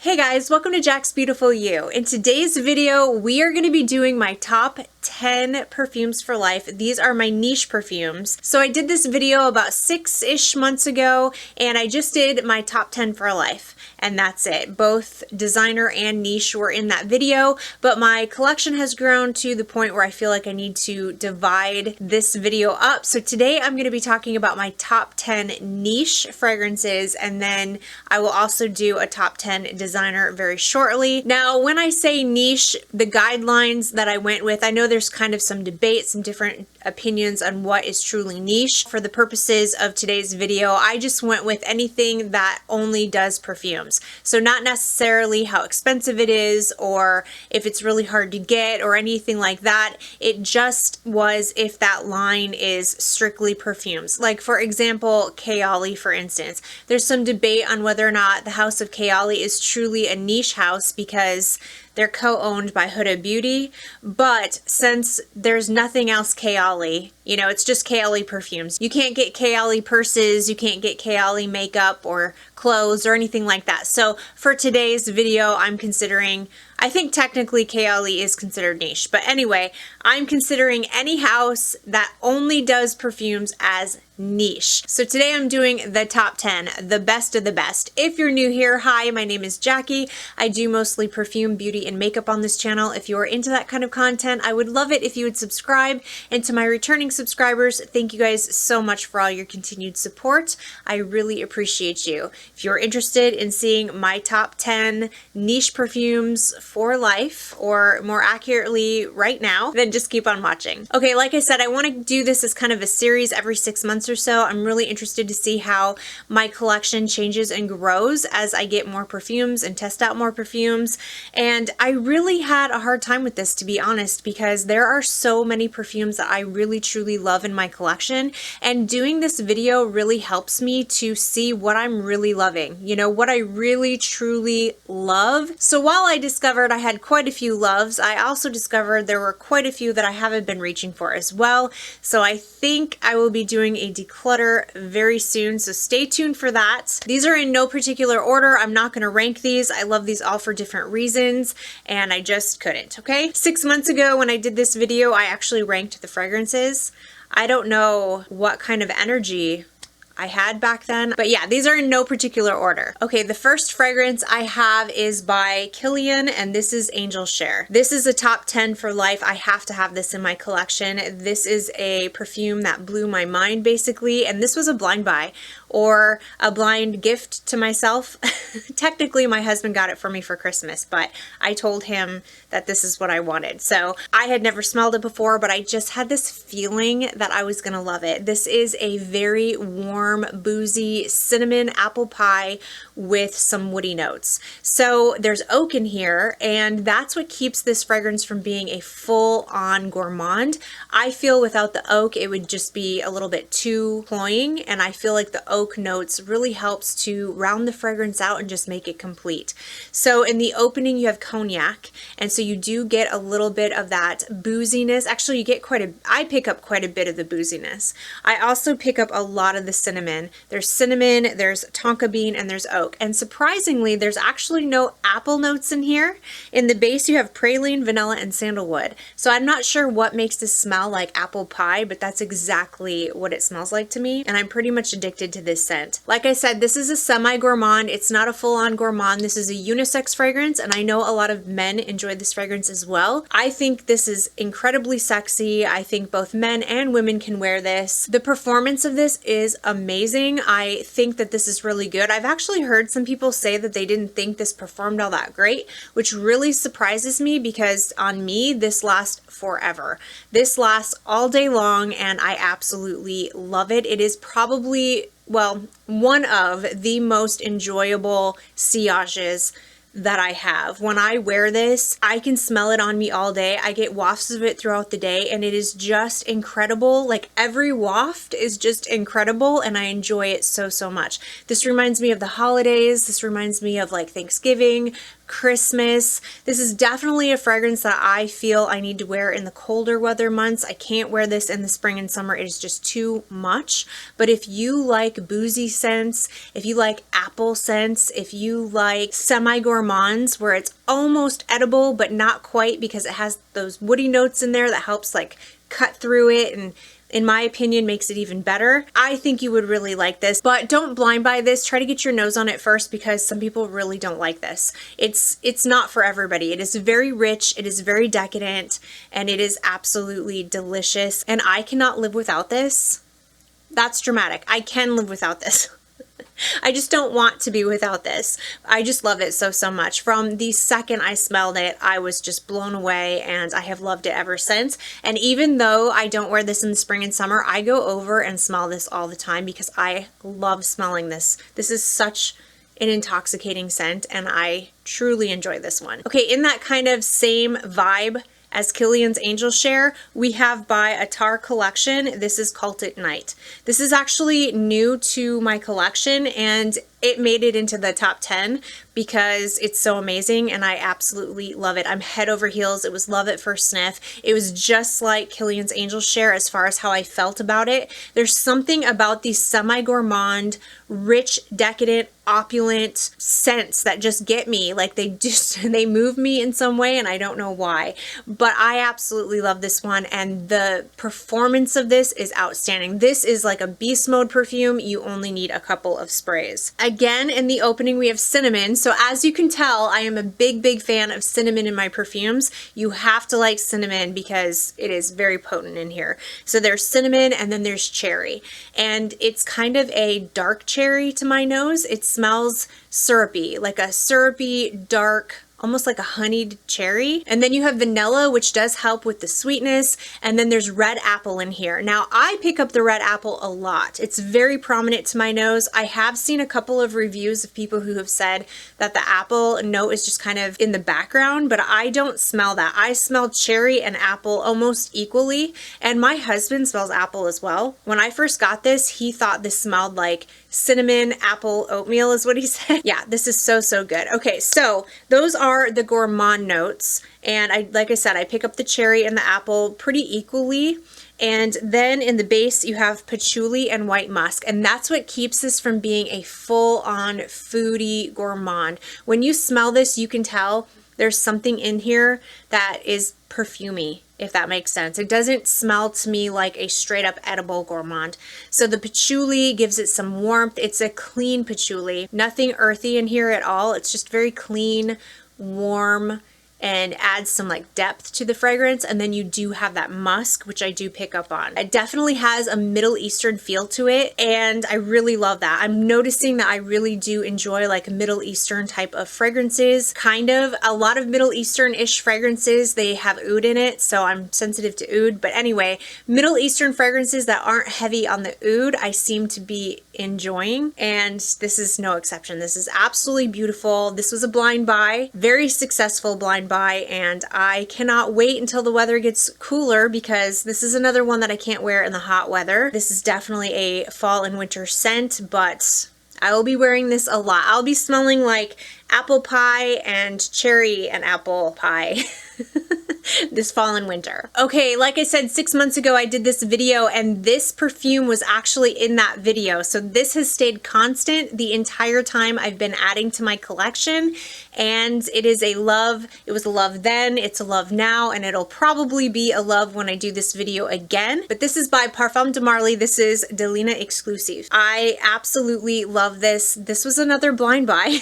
Hey guys, welcome to Jaxbeautifulyou. In today's video, we are going to be doing my top 10 perfumes for life. These are my niche perfumes. So I did this video about 6-ish months ago, and I just did my top 10 for life. And that's it. Both designer and niche were in that video, but my collection has grown to the point where I feel like I need to divide this video up. So today I'm going to be talking about my top 10 niche fragrances, and then I will also do a top 10 designer very shortly. Now, when I say niche, the guidelines that I went with, I know there's kind of some debate, some different opinions on what is truly niche. For the purposes of today's video, I just went with anything that only does perfumes. So not necessarily how expensive it is or if it's really hard to get or anything like that. It just was if that line is strictly perfumes. Like for example, KAYALI, for instance. There's some debate on whether or not the house of KAYALI is truly a niche house because they're co-owned by Huda Beauty, but since there's nothing else KAYALI, you know, it's just KAYALI perfumes. You can't get KAYALI purses, you can't get KAYALI makeup or clothes or anything like that. So for today's video, I'm considering, I think technically KAYALI is considered niche, but anyway, I'm considering any house that only does perfumes as niche. So today I'm doing the top 10, the best of the best. If you're new here, hi, my name is Jackie. I do mostly perfume, beauty, and makeup on this channel. If you are into that kind of content, I would love it if you would subscribe. And to my returning subscribers, thank you guys so much for all your continued support. I really appreciate you. If you're interested in seeing my top 10 niche perfumes for life, or more accurately right now, then just keep on watching. Okay, like I said, I want to do this as kind of a series every 6 months or so. I'm really interested to see how my collection changes and grows as I get more perfumes and test out more perfumes. And I really had a hard time with this, to be honest, because there are so many perfumes that I really truly love in my collection, and doing this video really helps me to see what I'm really loving, you know, what I really truly love. So while I discovered I had quite a few loves, I also discovered there were quite a few that I haven't been reaching for as well. So I think I will be doing a declutter very soon, so stay tuned for that. These are in no particular order. I'm not going to rank these. I love these all for different reasons, and I just couldn't, okay? 6 months ago when I did this video, I actually ranked the fragrances. I don't know what kind of energy I had back then, but yeah, these are in no particular order. Okay, the first fragrance I have is by KILIAN, and this is Angel Share. This is a top 10 for life. I have to have this in my collection. This is a perfume that blew my mind basically, and this was a blind buy or a blind gift to myself. Technically, my husband got it for me for Christmas, but I told him that this is what I wanted. So I had never smelled it before, but I just had this feeling that I was gonna love it. This is a very warm, boozy cinnamon apple pie with some woody notes. So there's oak in here, and that's what keeps this fragrance from being a full-on gourmand. I feel without the oak, it would just be a little bit too cloying, and I feel like the oak notes really helps to round the fragrance out and just make it complete. So in the opening, you have cognac, and so you do get a little bit of that booziness. Actually, you get I pick up quite a bit of the booziness. I also pick up a lot of the cinnamon. There's cinnamon, there's tonka bean, and there's oak. And surprisingly, there's actually no apple notes in here. In the base, you have praline, vanilla, and sandalwood. So I'm not sure what makes this smell like apple pie, but that's exactly what it smells like to me. And I'm pretty much addicted to this scent. Like I said, this is a semi-gourmand. It's not a full-on gourmand. This is a unisex fragrance, and I know a lot of men enjoy this fragrance as well. I think this is incredibly sexy. I think both men and women can wear this. The performance of this is amazing. I think that this is really good. I've actually heard some people say that they didn't think this performed all that great, which really surprises me because on me, this lasts forever. This lasts all day long, and I absolutely love it. It is probably, well, one of the most enjoyable sillages that I have. When I wear this, I can smell it on me all day. I get wafts of it throughout the day, and it is just incredible. Like every waft is just incredible, and I enjoy it so, so much. This reminds me of the holidays. This reminds me of like Thanksgiving, Christmas. This is definitely a fragrance that I feel I need to wear in the colder weather months. I can't wear this in the spring and summer. It is just too much. But if you like boozy scents, if you like apple scents, if you like semi-gourmand gourmands where it's almost edible, but not quite because it has those woody notes in there that helps like cut through it and in my opinion makes it even better. I think you would really like this, but don't blind buy this. Try to get your nose on it first because some people really don't like this. It's not for everybody. It is very rich, it is very decadent, and it is absolutely delicious, and I cannot live without this. That's dramatic. I can live without this. I just don't want to be without this. I just love it so, so much. From the second I smelled it, I was just blown away, and I have loved it ever since. And even though I don't wear this in the spring and summer, I go over and smell this all the time because I love smelling this. This is such an intoxicating scent, and I truly enjoy this one. Okay, in that kind of same vibe as Kilian's Angel Share, we have by ATTAR collection. This is KHALTAT Night. This is actually new to my collection, and it made it into the top 10 because it's so amazing and I absolutely love it. I'm head over heels. It was love at first sniff. It was just like Kilian's Angel Share as far as how I felt about it. There's something about these semi-gourmand, rich, decadent, opulent scents that just get me. Like they move me in some way, and I don't know why. But I absolutely love this one, and the performance of this is outstanding. This is like a beast mode perfume. You only need a couple of sprays. Again, in the opening, we have cinnamon. So as you can tell, I am a big, big fan of cinnamon in my perfumes. You have to like cinnamon because it is very potent in here. So there's cinnamon and then there's cherry. And it's kind of a dark cherry to my nose. It smells syrupy, like a syrupy, dark, almost like a honeyed cherry. And then you have vanilla, which does help with the sweetness. And then there's red apple in here. Now I pick up the red apple a lot. It's very prominent to my nose. I have seen a couple of reviews of people who have said that the apple note is just kind of in the background, but I don't smell that. I smell cherry and apple almost equally. And my husband smells apple as well. When I first got this, he thought this smelled like cinnamon apple oatmeal is what he said. Yeah, this is so, so good. Okay, so those are the gourmand notes. And like I said, I pick up the cherry and the apple pretty equally. And then in the base, you have patchouli and white musk. And that's what keeps this from being a full-on foodie gourmand. When you smell this, you can tell there's something in here that is perfumey, if that makes sense. It doesn't smell to me like a straight up edible gourmand. So the patchouli gives it some warmth. It's a clean patchouli. Nothing earthy in here at all. It's just very clean, warm, and adds some like depth to the fragrance. And then you do have that musk, which I do pick up on. It definitely has a Middle Eastern feel to it, and I really love that. I'm noticing that I really do enjoy like Middle Eastern type of fragrances. Kind of a lot of Middle Eastern-ish fragrances, they have oud in it, so I'm sensitive to oud. But anyway, Middle Eastern fragrances that aren't heavy on the oud, I seem to be enjoying, and this is no exception. This is absolutely beautiful. This was a blind buy, very successful blind buy, and I cannot wait until the weather gets cooler because this is another one that I can't wear in the hot weather. This is definitely a fall and winter scent, but I will be wearing this a lot. I'll be smelling like apple pie and cherry and apple pie this fall and winter. Okay, like I said, 6 months ago I did this video, and this perfume was actually in that video. So this has stayed constant the entire time I've been adding to my collection, and it is a love. It was a love then, it's a love now, and it'll probably be a love when I do this video again. But this is by Parfums de Marly. This is DELINA XEXCLUSIF. I absolutely love this. This was another blind buy.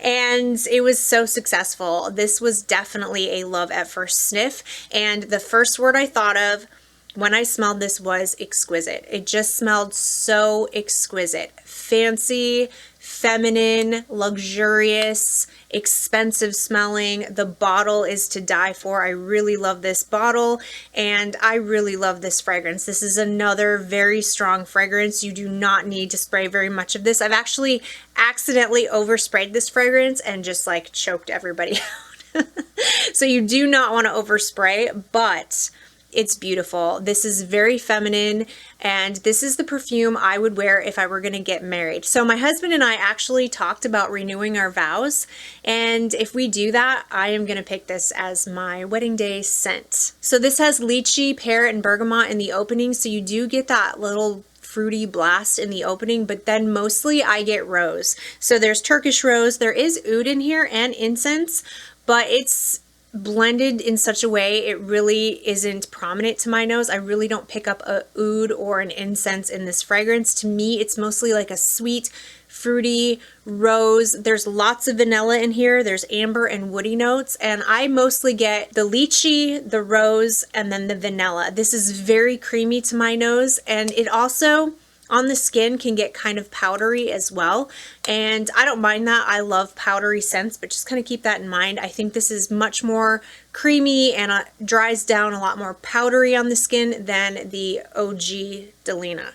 And it was so successful. This was definitely a love at first sniff, and the first word I thought of when I smelled this was exquisite. It just smelled so exquisite. Fancy, feminine, luxurious, expensive smelling. The bottle is to die for. I really love this bottle, and I really love this fragrance. This is another very strong fragrance. You do not need to spray very much of this. I've actually accidentally oversprayed this fragrance and just like choked everybody out. So you do not want to overspray, but it's beautiful. This is very feminine, and this is the perfume I would wear if I were going to get married. So my husband and I actually talked about renewing our vows, and if we do that, I am going to pick this as my wedding day scent. So this has lychee, pear, and bergamot in the opening, so you do get that little fruity blast in the opening, but then mostly I get rose. So there's Turkish rose, there is oud in here and incense, but it's blended in such a way it really isn't prominent to my nose. I really don't pick up a oud or an incense in this fragrance. To me, it's mostly like a sweet, fruity rose. There's lots of vanilla in here. There's amber and woody notes, and I mostly get the lychee, the rose, and then the vanilla. This is very creamy to my nose, and it also on the skin can get kind of powdery as well, and I don't mind that. I love powdery scents, but just kind of keep that in mind. I think this is much more creamy and dries down a lot more powdery on the skin than the OG Delina.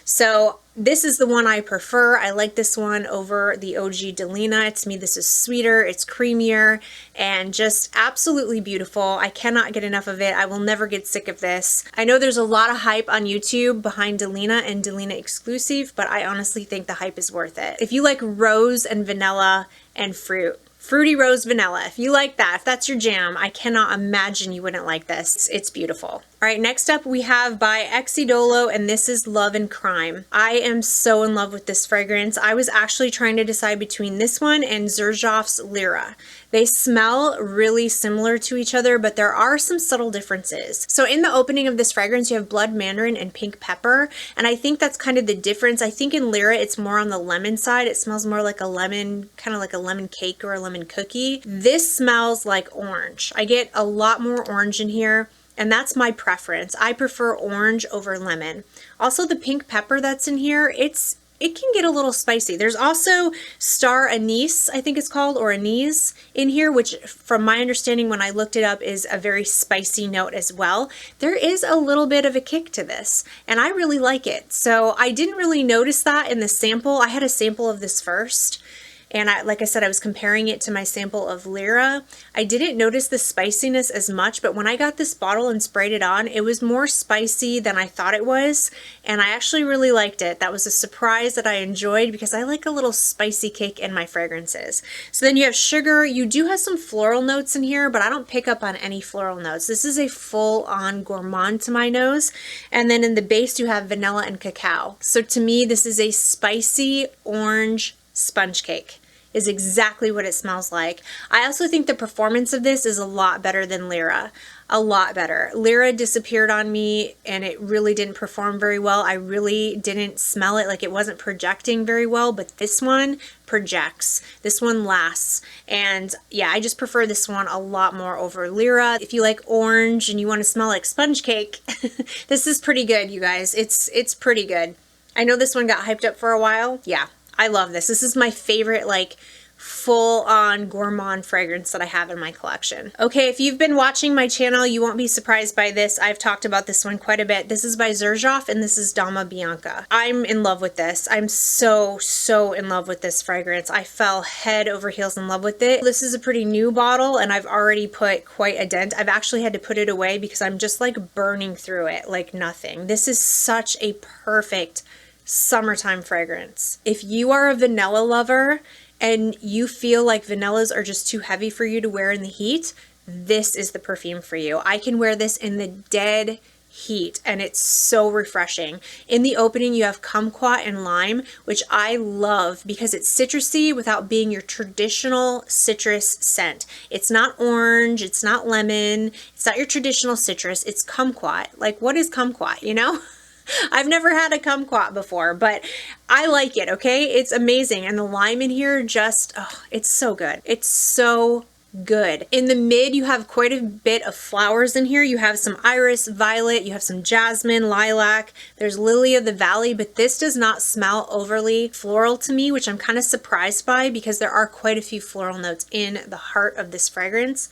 So this is the one I prefer. I like this one over the OG Delina. To me, this is sweeter, it's creamier, and just absolutely beautiful. I cannot get enough of it. I will never get sick of this. I know there's a lot of hype on YouTube behind Delina and Delina Exclusive, but I honestly think the hype is worth it. If you like rose and vanilla and fruity rose vanilla, if you like that, if that's your jam, I cannot imagine you wouldn't like this. It's beautiful. All right, next up we have by IDOLO, and this is Love and Crime. I am so in love with this fragrance. I was actually trying to decide between this one and XERJOFF's Lyra. They smell really similar to each other, but there are some subtle differences. So in the opening of this fragrance, you have blood mandarin and pink pepper, and I think that's kind of the difference. I think in Lyra, it's more on the lemon side. It smells more like a lemon, kind of like a lemon cake or a lemon cookie. This smells like orange. I get a lot more orange in here, and that's my preference. I prefer orange over lemon. Also, the pink pepper that's in here, it can get a little spicy. There's also star anise, I think it's called, or anise in here, which from my understanding when I looked it up is a very spicy note as well. There is a little bit of a kick to this, and I really like it. So I didn't really notice that in the sample. I had a sample of this first, and like I said, I was comparing it to my sample of Lyra. I didn't notice the spiciness as much, but when I got this bottle and sprayed it on, it was more spicy than I thought it was, and I actually really liked it. That was a surprise that I enjoyed because I like a little spicy kick in my fragrances. So then you have sugar. You do have some floral notes in here, but I don't pick up on any floral notes. This is a full-on gourmand to my nose. And then in the base, you have vanilla and cacao. So to me, this is a spicy orange sponge cake. Is exactly what it smells like. I also think the performance of this is a lot better than Lyra. A lot better. Lyra disappeared on me and it really didn't perform very well. I really didn't smell it, like it wasn't projecting very well, but this one projects. This one lasts. And yeah, I just prefer this one a lot more over Lyra. If you like orange and you want to smell like sponge cake, this is pretty good, you guys. It's pretty good. I know this one got hyped up for a while. Yeah. I love this. This is my favorite, like, full-on gourmand fragrance that I have in my collection. Okay, if you've been watching my channel, you won't be surprised by this. I've talked about this one quite a bit. This is by XERJOFF, and this is DAMA Bianca. I'm in love with this. I'm so in love with this fragrance. I fell head over heels in love with it. This is a pretty new bottle, and I've already put quite a dent. I've actually had to put it away because I'm just, like, burning through it like nothing. This is such a perfect summertime fragrance. If you are a vanilla lover and you feel like vanillas are just too heavy for you to wear in the heat, this is the perfume for you. I can wear this in the dead heat and it's so refreshing. In the opening you have kumquat and lime, which I love because it's citrusy without being your traditional citrus scent. It's not orange, it's not lemon, it's not your traditional citrus, it's kumquat. Like, what is kumquat, you know? I've never had a kumquat before, but I like it, okay? It's amazing. And the lime in here just, oh, it's so good. It's so good. In the mid, you have quite a bit of flowers in here. You have some iris, violet, you have some jasmine, lilac, there's lily of the valley, but this does not smell overly floral to me, which I'm kind of surprised by because there are quite a few floral notes in the heart of this fragrance.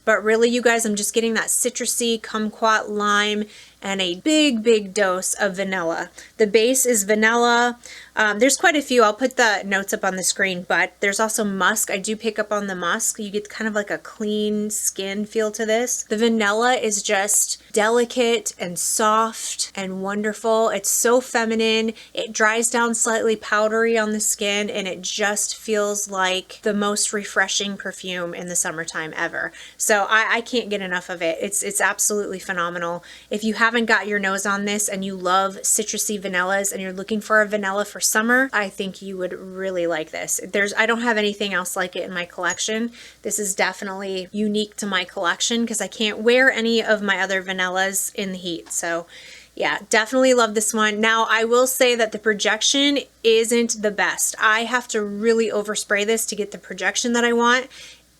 But really, you guys, I'm just getting that citrusy, kumquat, lime, and a big dose of vanilla. The base is vanilla. There's quite a few. I'll put the notes up on the screen, but there's also musk. I do pick up on the musk. You get kind of like a clean skin feel to this. The vanilla is just delicate and soft and wonderful. It's so feminine. It dries down slightly powdery on the skin, and it just feels like the most refreshing perfume in the summertime ever. So I can't get enough of it. It's absolutely phenomenal. If you haven't haven't got your nose on this and you love citrusy vanillas and you're looking for a vanilla for summer, I think you would really like this. I don't have anything else like it in my collection. This is definitely unique to my collection because I can't wear any of my other vanillas in the heat. So yeah, definitely love this one. Now, I will say that the projection isn't the best. I have to really overspray this to get the projection that I want.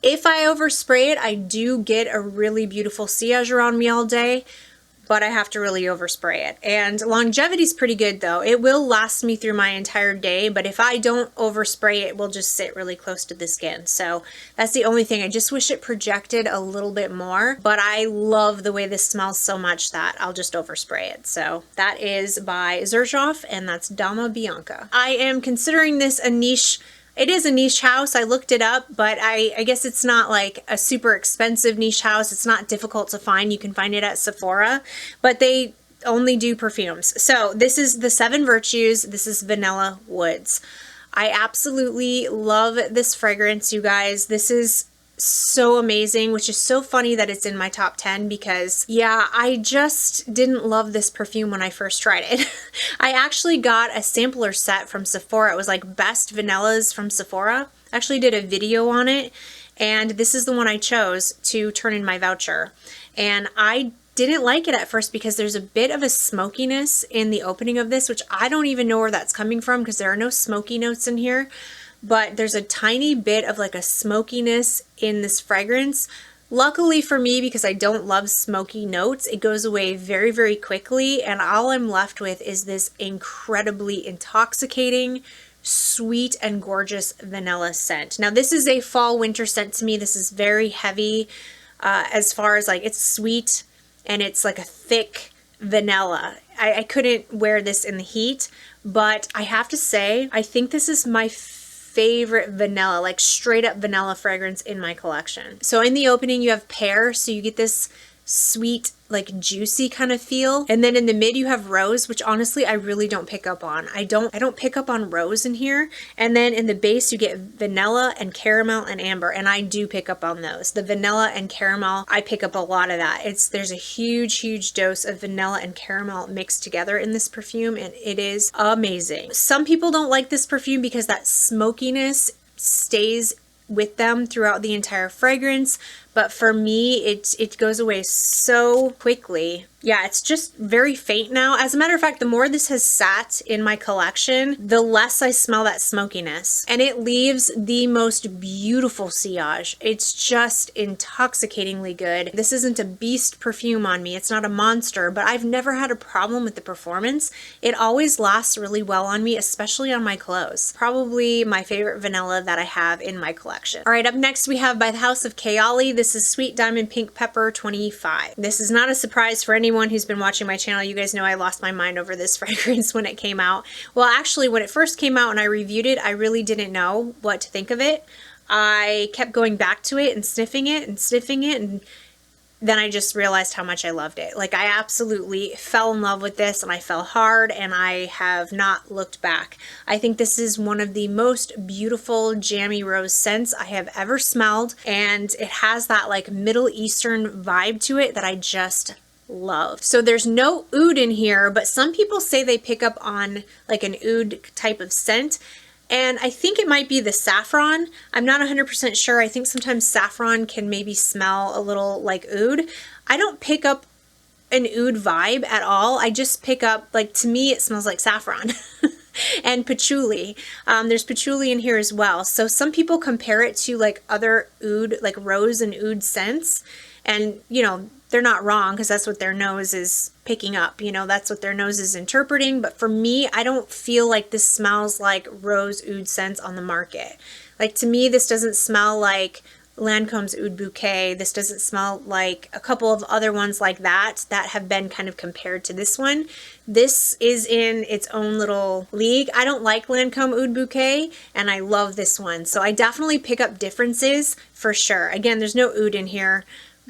If I overspray it, I do get a really beautiful sillage around me all day, but I have to really overspray it. And longevity is pretty good though. It will last me through my entire day, but if I don't overspray it, it will just sit really close to the skin. So that's the only thing. I just wish it projected a little bit more, but I love the way this smells so much that I'll just overspray it. So that is by XERJOFF, and that's Oud Bianca. I am considering this a niche. It is a niche house. I looked it up, but I guess it's not like a super expensive niche house. It's not difficult to find. You can find it at Sephora, but they only do perfumes. So this is the 7 Virtues. This is Vanilla Woods. I absolutely love this fragrance, you guys. This is so amazing, which is so funny that it's in my top 10 because yeah, I just didn't love this perfume when I first tried it. I actually got a sampler set from Sephora. It was like best vanillas from Sephora. I actually did a video on it, and this is the one I chose to turn in my voucher. And I didn't like it at first because there's a bit of a smokiness in the opening of this, which I don't even know where that's coming from because there are no smoky notes in here. But there's a tiny bit of like a smokiness in this fragrance. Luckily for me, because I don't love smoky notes, it goes away very, very quickly, and all I'm left with is this incredibly intoxicating, sweet, and gorgeous vanilla scent. Now this is a fall winter scent to me. This is very heavy as far as like it's sweet and it's like a thick vanilla. I couldn't wear this in the heat, but I have to say, I think this is my favorite vanilla, like straight up vanilla fragrance in my collection. So in the opening you have pear, so you get this sweet, like juicy kind of feel. And then in the mid you have rose, which honestly I really don't pick up on. I don't pick up on rose in here. And then in the base you get vanilla and caramel and amber, and I do pick up on those. The vanilla and caramel, I pick up a lot of that. There's a huge dose of vanilla and caramel mixed together in this perfume, and it is amazing. Some people don't like this perfume because that smokiness stays with them throughout the entire fragrance, but for me it goes away so quickly. Yeah, it's just very faint now. As a matter of fact, the more this has sat in my collection, the less I smell that smokiness, and it leaves the most beautiful sillage. It's just intoxicatingly good. This isn't a beast perfume on me. It's not a monster, but I've never had a problem with the performance. It always lasts really well on me, especially on my clothes. Probably my favorite vanilla that I have in my collection. All right, up next we have by the house of KAYALI. This is Sweet Diamond Pink Pepper 25. This is not a surprise for anyone who's been watching my channel. You guys know I lost my mind over this fragrance when it came out. Well, actually, when it first came out and I reviewed it, I really didn't know what to think of it. I kept going back to it and sniffing it, and then I just realized how much I loved it. Like, I absolutely fell in love with this, and I fell hard, and I have not looked back. I think this is one of the most beautiful jammy rose scents I have ever smelled, and it has that like Middle Eastern vibe to it that I just love. So there's no oud in here, but some people say they pick up on like an oud type of scent. And I think it might be the saffron. I'm not 100% sure. I think sometimes saffron can maybe smell a little like oud. I don't pick up an oud vibe at all. I just pick up, like, to me it smells like saffron. And patchouli. There's patchouli in here as well. So some people compare it to like other oud, like rose and oud scents. And, you know, they're not wrong because that's what their nose is picking up. You know, that's what their nose is interpreting. But for me, I don't feel like this smells like rose oud scents on the market. Like, to me, this doesn't smell like Lancome's Oud Bouquet. This doesn't smell like a couple of other ones like that have been kind of compared to this one. This is in its own little league. I don't like Lancome Oud Bouquet, and I love this one. So I definitely pick up differences for sure. Again, there's no oud in here,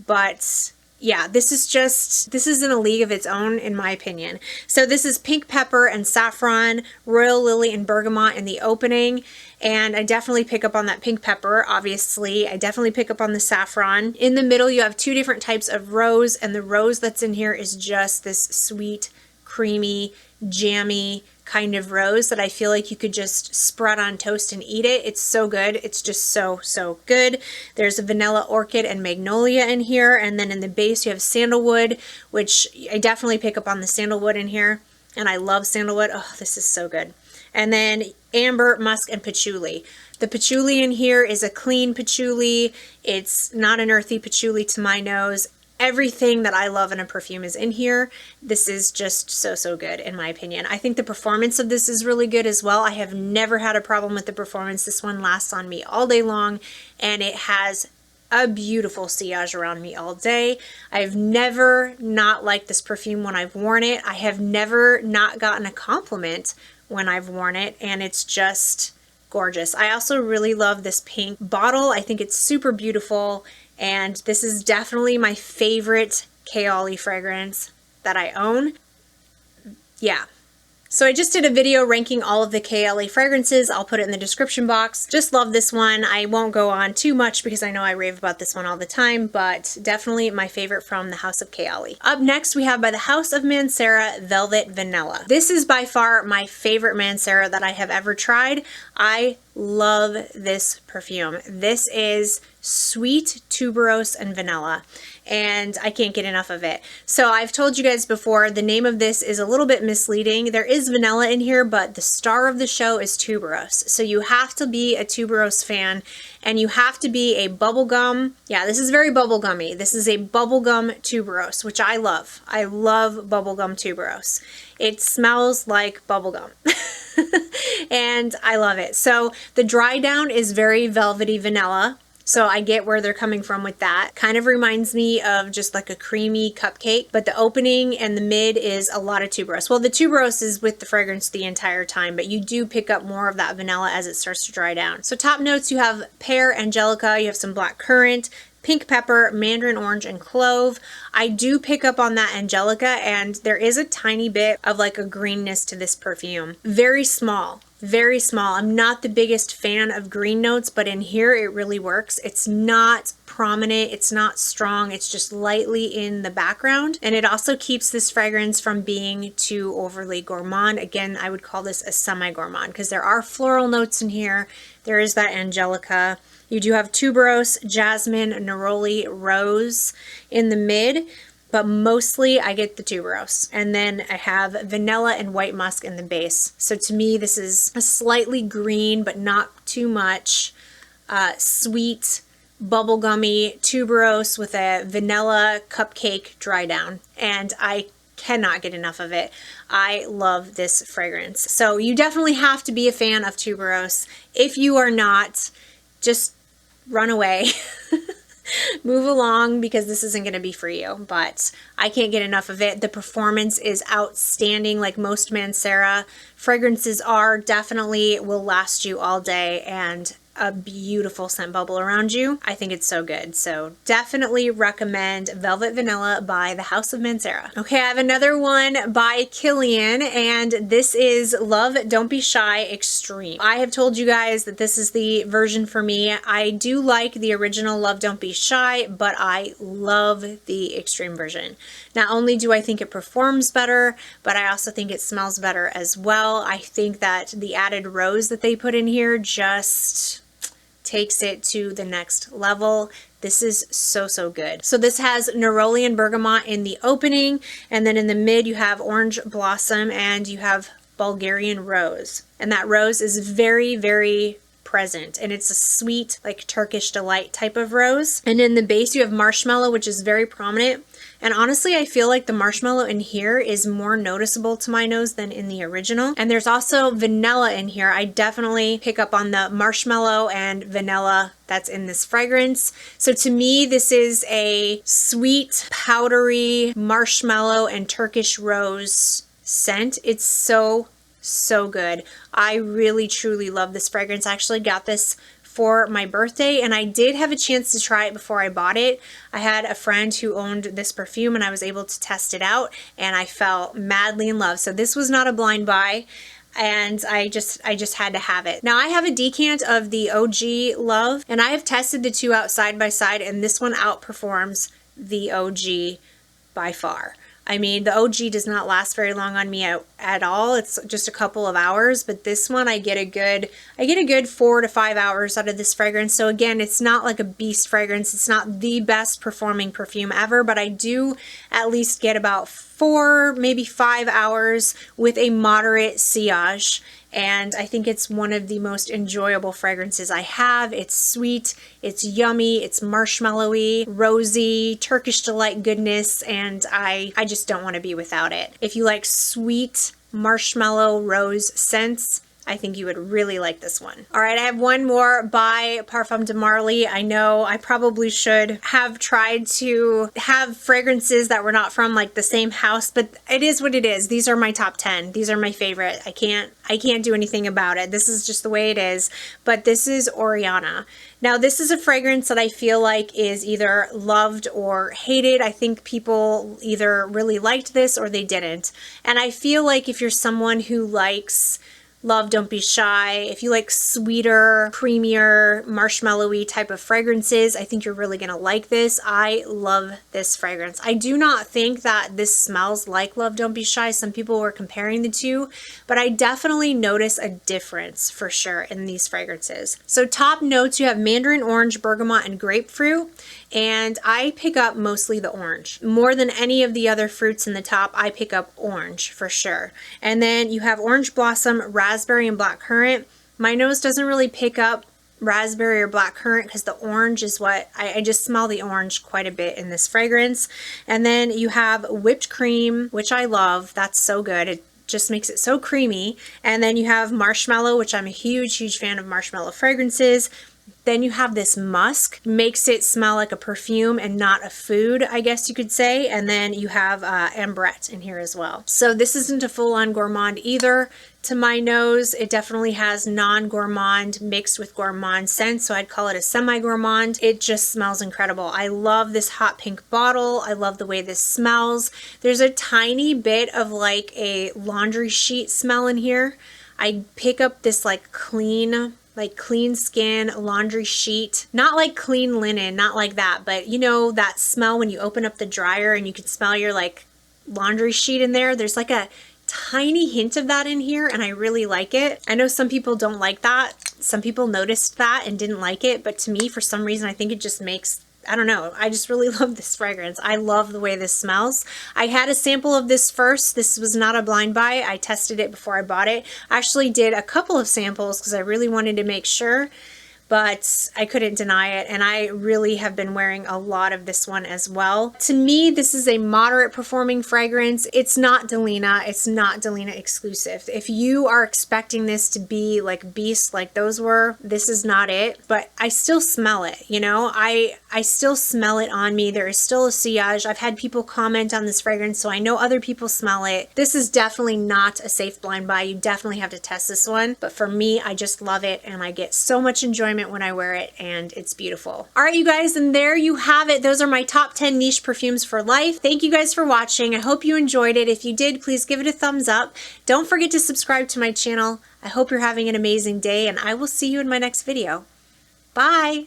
but yeah, this is in a league of its own, in my opinion. So this is pink pepper and saffron, royal lily and bergamot in the opening. And I definitely pick up on that pink pepper, obviously. I definitely pick up on the saffron. In the middle, you have two different types of rose, and the rose that's in here is just this sweet, creamy, jammy kind of rose that I feel like you could just spread on toast and eat it. It's so good. It's just so, so good. There's a vanilla orchid and magnolia in here. And then in the base, you have sandalwood, which I definitely pick up on the sandalwood in here. And I love sandalwood. Oh, this is so good. And then amber, musk, and patchouli. The patchouli in here is a clean patchouli. It's not an earthy patchouli to my nose. Everything that I love in a perfume is in here. This is just so, so good in my opinion. I think the performance of this is really good as well. I have never had a problem with the performance. This one lasts on me all day long, and it has a beautiful sillage around me all day. I've never not liked this perfume when I've worn it. I have never not gotten a compliment when I've worn it, and it's just gorgeous. I also really love this pink bottle. I think it's super beautiful. And this is definitely my favorite KAYALI fragrance that I own. Yeah. So I just did a video ranking all of the KAYALI fragrances. I'll put it in the description box. Just love this one. I won't go on too much because I know I rave about this one all the time, but definitely my favorite from the House of KAYALI. Up next, we have by the House of MANCERA Velvet Vanilla. This is by far my favorite MANCERA that I have ever tried. I love this perfume. This is sweet tuberose and vanilla, and I can't get enough of it. So I've told you guys before, the name of this is a little bit misleading. There is vanilla in here, but the star of the show is tuberose. So you have to be a tuberose fan, and you have to be a bubblegum. Yeah, this is very bubblegummy. This is a bubblegum tuberose, which I love. I love bubblegum tuberose. It smells like bubblegum. And I love it. So the dry down is very velvety vanilla. So I get where they're coming from with that. Kind of reminds me of just like a creamy cupcake, but the opening and the mid is a lot of tuberose. Well, the tuberose is with the fragrance the entire time, but you do pick up more of that vanilla as it starts to dry down. So top notes, you have pear, angelica, you have some black currant, pink pepper, mandarin orange, and clove. I do pick up on that angelica, and there is a tiny bit of like a greenness to this perfume. Very small. Very small. I'm not the biggest fan of green notes, but in here it really works. It's not prominent, it's not strong, it's just lightly in the background. And it also keeps this fragrance from being too overly gourmand. Again, I would call this a semi-gourmand because there are floral notes in here. There is that angelica. You do have tuberose, jasmine, neroli, rose in the mid, but mostly I get the tuberose. And then I have vanilla and white musk in the base. So to me, this is a slightly green, but not too much, sweet, bubblegummy tuberose with a vanilla cupcake dry down. And I cannot get enough of it. I love this fragrance. So you definitely have to be a fan of tuberose. If you are not, just run away. Move along because this isn't going to be for you, but I can't get enough of it. The performance is outstanding, like most MANCERA fragrances are. Definitely will last you all day, and a beautiful scent bubble around you. I think it's so good. So definitely recommend Velvet Vanilla by the House of MANCERA. Okay, I have another one by KILIAN, and this is Love Don't Be Shy Extreme. I have told you guys that this is the version for me. I do like the original Love Don't Be Shy, but I love the extreme version. Not only do I think it performs better, but I also think it smells better as well. I think that the added rose that they put in here just takes it to the next level. This is so, so good. So this has neroli and bergamot in the opening, and then in the mid you have orange blossom and you have Bulgarian rose. And that rose is very, very present, and it's a sweet, like Turkish delight type of rose. And in the base you have marshmallow, which is very prominent. And honestly, I feel like the marshmallow in here is more noticeable to my nose than in the original. And there's also vanilla in here. I definitely pick up on the marshmallow and vanilla that's in this fragrance. So to me, this is a sweet, powdery marshmallow and Turkish rose scent. It's so, so good. I really, truly love this fragrance. I actually got this for my birthday, and I did have a chance to try it before I bought it. I had a friend who owned this perfume and I was able to test it out, and I fell madly in love. So this was not a blind buy, and I just had to have it. Now I have a decant of the OG Love, and I have tested the two out side by side, and this one outperforms the OG by far. I mean, the OG does not last very long on me at all. It's just a couple of hours, but this one I get a good 4 to 5 hours out of this fragrance. So again, it's not like a beast fragrance. It's not the best performing perfume ever, but I do at least get about 4, maybe 5 hours with a moderate sillage. And I think it's one of the most enjoyable fragrances I have. It's sweet, it's yummy, it's marshmallowy, rosy, Turkish delight goodness, and I just don't want to be without it. If you like sweet marshmallow rose scents, I think you would really like this one. All right, I have one more by Parfum de Marly. I know I probably should have tried to have fragrances that were not from like the same house, but it is what it is. These are my top 10. These are my favorite. I can't do anything about it. This is just the way it is. But this is Oriana. Now this is a fragrance that I feel like is either loved or hated. I think people either really liked this or they didn't. And I feel like if you're someone who likes Love Don't Be Shy, if you like sweeter, creamier, marshmallowy type of fragrances, I think you're really gonna like this. I love this fragrance. I do not think that this smells like Love Don't Be Shy. Some people were comparing the two, but I definitely notice a difference for sure in these fragrances. So top notes, you have mandarin orange, bergamot, and grapefruit. And I pick up mostly the orange. More than any of the other fruits in the top, I pick up orange for sure. And then you have orange blossom, raspberry, and black currant. My nose doesn't really pick up raspberry or black currant because the orange is what, I just smell the orange quite a bit in this fragrance. And then you have whipped cream, which I love. That's so good. It just makes it so creamy. And then you have marshmallow, which I'm a huge fan of marshmallow fragrances. Then you have this musk, makes it smell like a perfume and not a food, I guess you could say. And then you have ambrette in here as well. So this isn't a full-on gourmand either. To my nose, it definitely has non-gourmand mixed with gourmand scent, so I'd call it a semi-gourmand. It just smells incredible. I love this hot pink bottle. I love the way this smells. There's a tiny bit of like a laundry sheet smell in here. I pick up this like clean skin laundry sheet, not like clean linen, not like that, but you know that smell when you open up the dryer and you can smell your like laundry sheet in there. There's like a tiny hint of that in here, and I really like it. I know some people don't like that. Some people noticed that and didn't like it, but to me, for some reason, I think it just makes, I don't know, I just really love this fragrance. I love the way this smells. I had a sample of this first. This was not a blind buy. I tested it before I bought it. I actually did a couple of samples because I really wanted to make sure, but I couldn't deny it, and I really have been wearing a lot of this one as well. To me, this is a moderate performing fragrance. It's not Delina. It's not Delina exclusive. If you are expecting this to be like beast like those were, this is not it, but I still smell it, you know? I still smell it on me. There is still a sillage. I've had people comment on this fragrance, so I know other people smell it. This is definitely not a safe blind buy. You definitely have to test this one, but for me, I just love it, and I get so much enjoyment when I wear it, and it's beautiful. All right, you guys, and there you have it. Those are my top 10 niche perfumes for life. Thank you guys for watching. I hope you enjoyed it. If you did, please give it a thumbs up. Don't forget to subscribe to my channel. I hope you're having an amazing day, and I will see you in my next video. Bye!